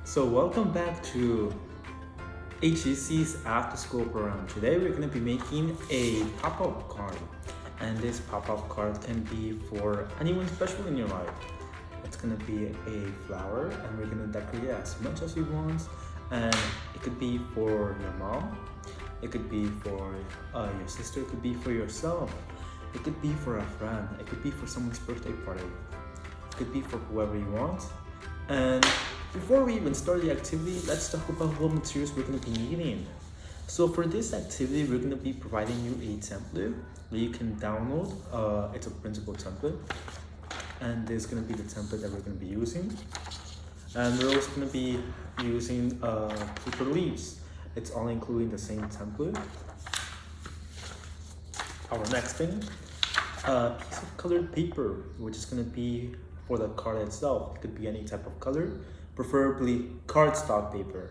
So welcome back to HCC's After-School program. Today we're going to be making a pop-up card. And this pop-up card can be for anyone special in your life. It's going to be a flower and we're going to decorate it as much as we want. And it could be for your mom. It could be for your sister. It could be for yourself. It could be for a friend. It could be for someone's birthday party. It could be for whoever you want. And before we even start the activity, let's talk about what materials we're going to be needing. So for this activity, we're going to be providing you a template that you can download. It's a printable template. And this is going to be the template that we're going to be using. And we're also going to be using paper leaves. It's all including the same template. Our next thing, a piece of colored paper, which is going to be for the card itself. It could be any type of color, preferably cardstock paper.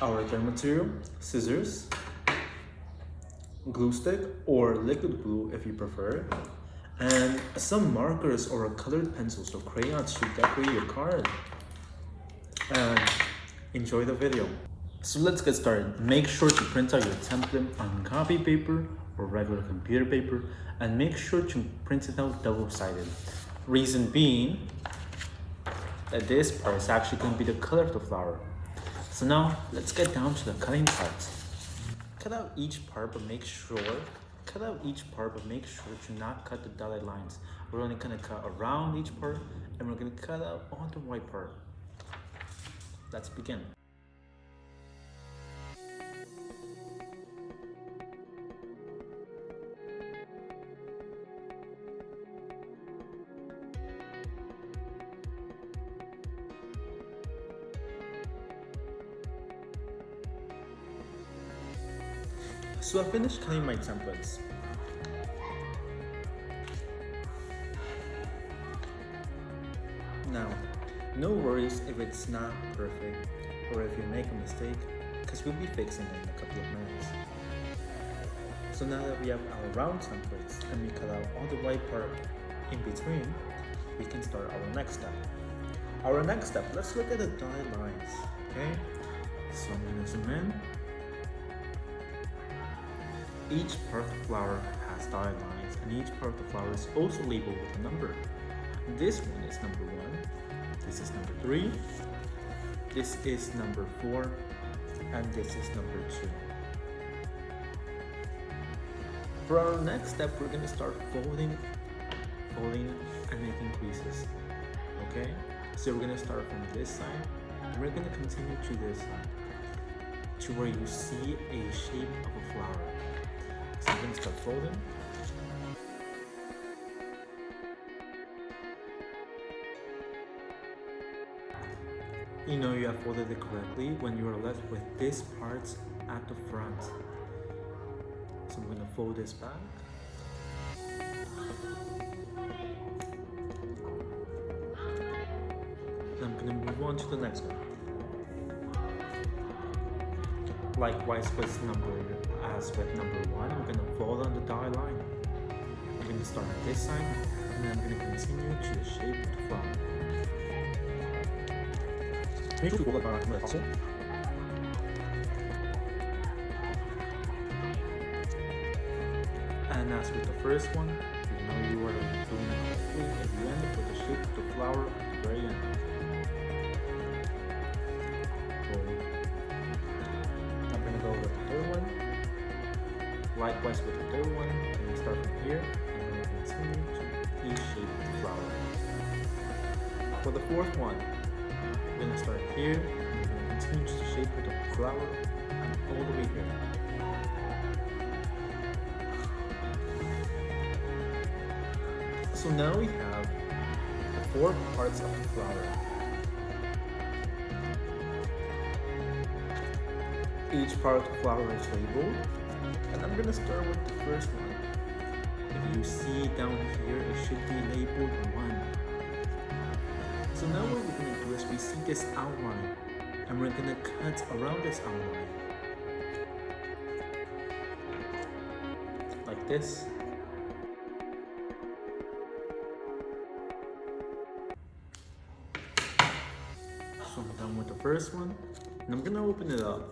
Our third material, scissors, glue stick or liquid glue if you prefer, and some markers or colored pencils or crayons to decorate your card. And enjoy the video. So let's get started. Make sure to print out your template on copy paper or regular computer paper, and make sure to print it out double-sided. Reason being that this part is actually going to be the color of the flower. So now let's get down to the cutting part. Cut out each part, but make sure to not cut the dotted lines. We're only going to cut around each part, and we're going to cut out all the white part. Let's begin. So I finished cutting my templates. Now, no worries if it's not perfect or if you make a mistake, because we'll be fixing it in a couple of minutes. So now that we have our round templates and we cut out all the white part in between, we can start our next step. Let's look at the dotted lines, okay? So I'm gonna zoom in. Each part of the flower has dotted lines, and each part of the flower is also labeled with a number. This one is number 1, this is number 3, this is number 4, and this is number 2. For our next step, we're going to start folding and making creases. Okay? So we're going to start from this side, and we're going to continue to this side, to where you see a shape of a flower. So we're going to start folding. You know you have folded it correctly when you are left with this part at the front. So I'm going to fold this back. Then I'm going to move on to the next one. Likewise with number 1, I'm going to fold on the dotted line. I'm going to start on this side, and then I'm going to continue to the shape of the flower. Make sure to fold it back also. And as with the first one, you know you are doing it correctly, and you end up with the shape of the flower at the very end. I'm going to go with the third one. Likewise with the third one, I'm going to start from here, and I'm going to continue to each shape of the flower. For the fourth one, I'm going to start here, and I'm going to continue to the shape of the flower, and all the way here. So now we have the 4 parts of the flower. Each part of the flower is labeled, and I'm going to start with the first one. If you see down here, it should be labeled 1. So now what we're going to do is we see this outline, and we're going to cut around this outline. Like this. So I'm done with the first one, and I'm gonna open it up.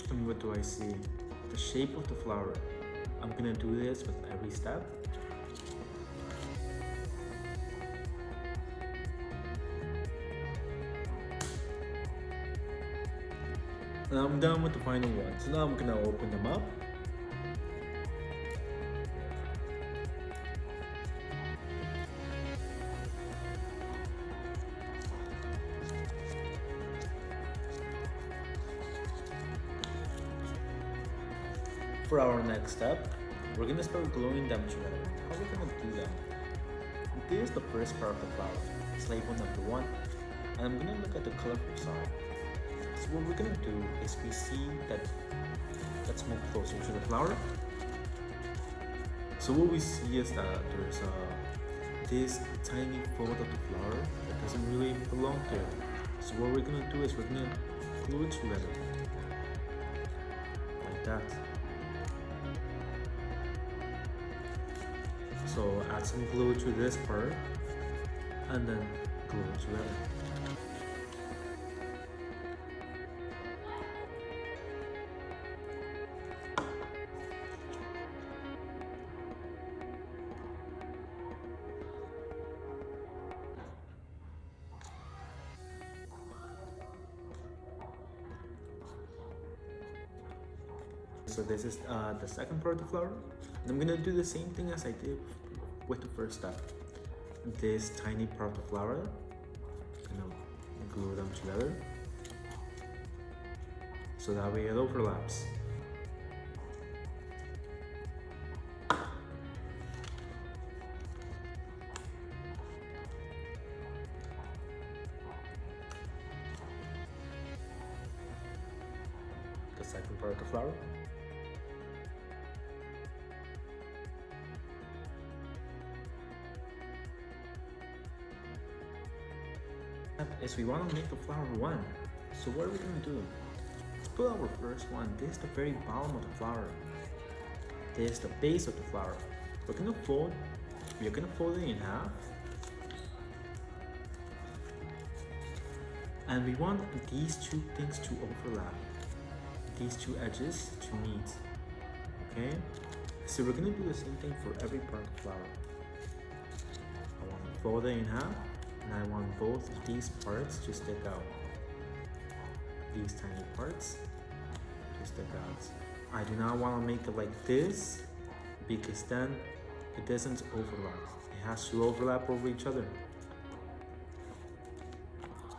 And what do I see? The shape of the flower. I'm gonna do this with every step. And I'm done with the final one. So now I'm gonna open them up. For our next step, we're gonna start gluing them together. How are we gonna do that? This is the first part of the flower. It's labeled number 1. And I'm gonna look at the colorful side. So what we're gonna do is we see that, let's move closer to the flower. So what we see is that there's this tiny fold of the flower that doesn't really belong there. So what we're gonna do is we're gonna glue it together. Like that. So add some glue to this part and then glue it together. So this is the second part of the flower. And I'm gonna do the same thing as I did with the first step. This tiny part of the flower, gonna glue them together so that way it overlaps. The second part of the flower. Is we want to make the flower 1. So what are we going to do? Let's put our first one. This is the very bottom of the flower. This is the base of the flower. We're going to fold it in half. And we want these two things to overlap. These two edges to meet. Okay? So we're going to do the same thing for every part of the flower. I want to fold it in half. And I want both of these parts to stick out. These tiny parts to stick out. I do not want to make it like this because then it doesn't overlap. It has to overlap over each other.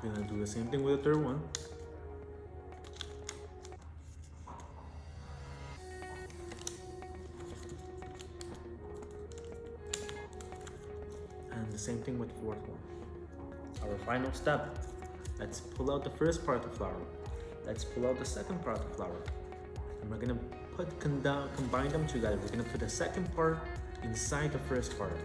I'm gonna do the same thing with the third one. And the same thing with the fourth one. Our final step. Let's pull out the first part of the flower. Let's pull out the second part of the flower. And we're gonna combine them together. We're gonna put the second part inside the first part.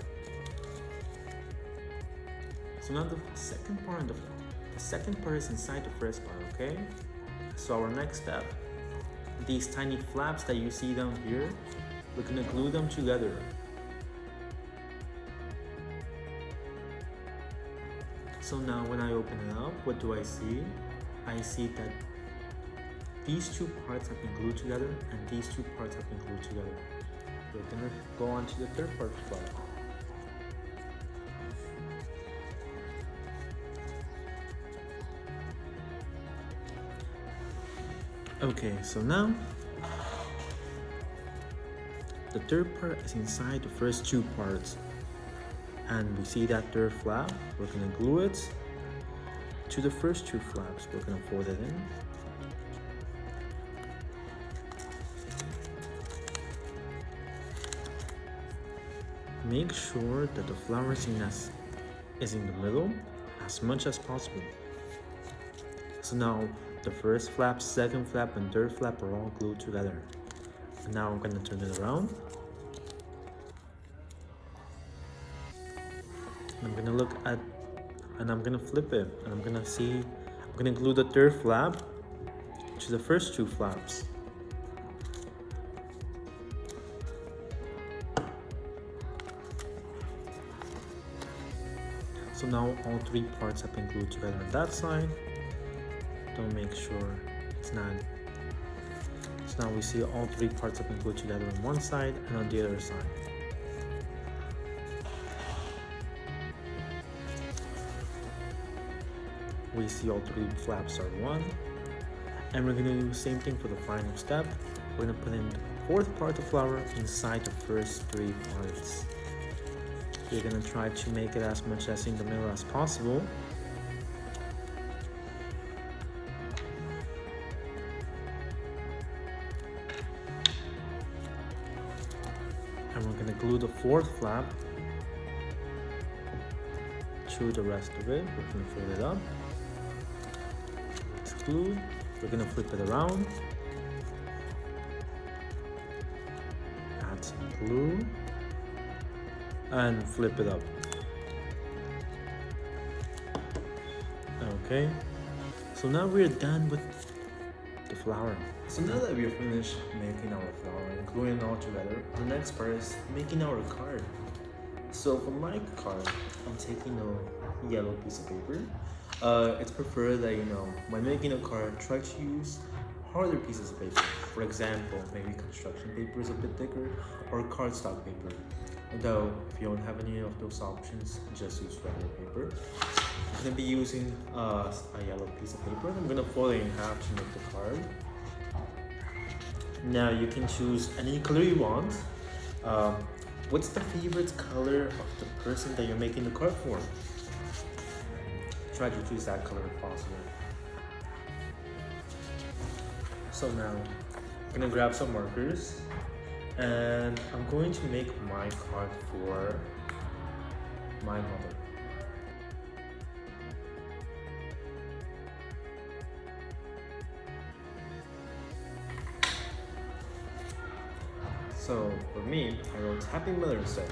So now the second part is inside the first part, okay? So our next step, these tiny flaps that you see down here, we're gonna glue them together. So now when I open it up, what do I see? I see that these two parts have been glued together and these two parts have been glued together. We're gonna go on to the third part of the flower. Okay, so now the third part is inside the first two parts. And we see that third flap, we're gonna glue it to the first two flaps. We're gonna fold it in. Make sure that the flower is in the middle as much as possible. So now the first flap, second flap, and third flap are all glued together. And now I'm gonna turn it around. I'm gonna look at, and I'm gonna flip it, and I'm gonna glue the third flap to the first two flaps. So now all three parts have been glued together on that side. Don't make sure it's not. So now we see all three parts have been glued together on one side and on the other side. We see all three flaps are one. And we're gonna do the same thing for the final step. We're gonna put in the fourth part of flower inside the first three parts. We're gonna try to make it as much as in the middle as possible. And we're gonna glue the fourth flap to the rest of it. We're gonna fold it up. It's glued. We're gonna flip it around. Add some glue. And flip it up. Okay. So now we're done with the flower. So now that we're finished making our flower and gluing it all together, the next part is making our card. So for my card, I'm taking a yellow piece of paper. It's preferred that, when making a card, try to use harder pieces of paper. For example, maybe construction paper is a bit thicker, or cardstock paper. Though, if you don't have any of those options, just use regular paper. I'm going to be using a yellow piece of paper. I'm going to fold it in half to make the card. Now you can choose any color you want. What's the favorite color of the person that you're making the card for? Try to choose that color if possible. So now, I'm gonna grab some markers and I'm going to make my card for my mother. So for me, I wrote Happy Mother's Day.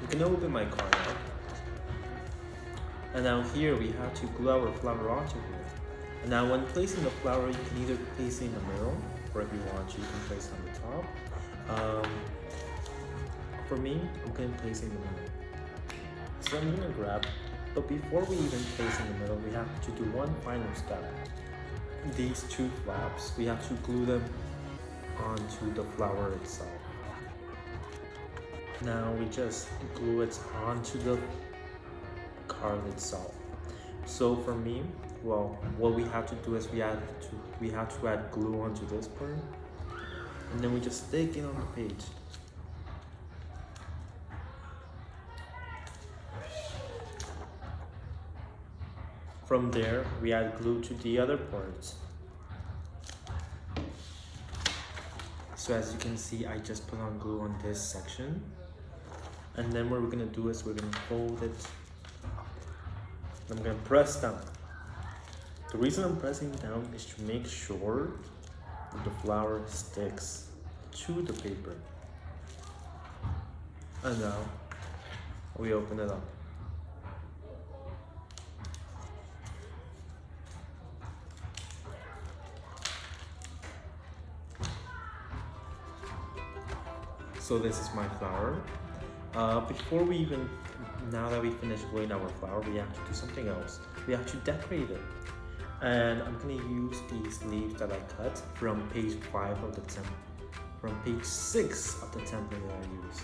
You can open my card now. And now here we have to glue our flower onto here. And now when placing the flower, you can either place it in the middle, or if you want, you can place it on the top. For me, I'm going to place it in the middle. So I'm going to grab, but before we even place in the middle, we have to do one final step. These two flaps, we have to glue them onto the flower itself. Now we just glue it onto the card itself. So for me, well, what we have to do is we have to add glue onto this part, and then we just stick it on the page. From there, we add glue to the other parts. So as you can see, I just put on glue on this section. And then what we're gonna do is we're gonna fold it. I'm gonna press down. The reason I'm pressing down is to make sure that the flower sticks to the paper. And now we open it up. So this is my flower. Now that we finished gluing our flower, we have to do something else. We have to decorate it. And I'm gonna use these leaves that I cut from page 5 of the template, from page 6 of the template that I used.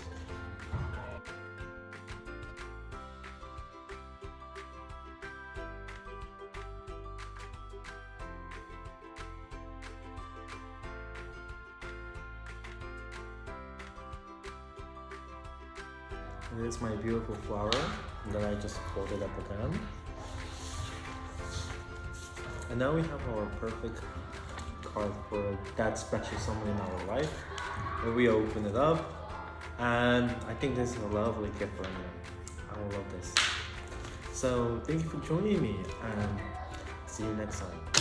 This is my beautiful flower that I just folded up again. And now we have our perfect card for that special someone in our life. And we open it up, and I think this is a lovely gift for me. I will love this. So thank you for joining me, and see you next time.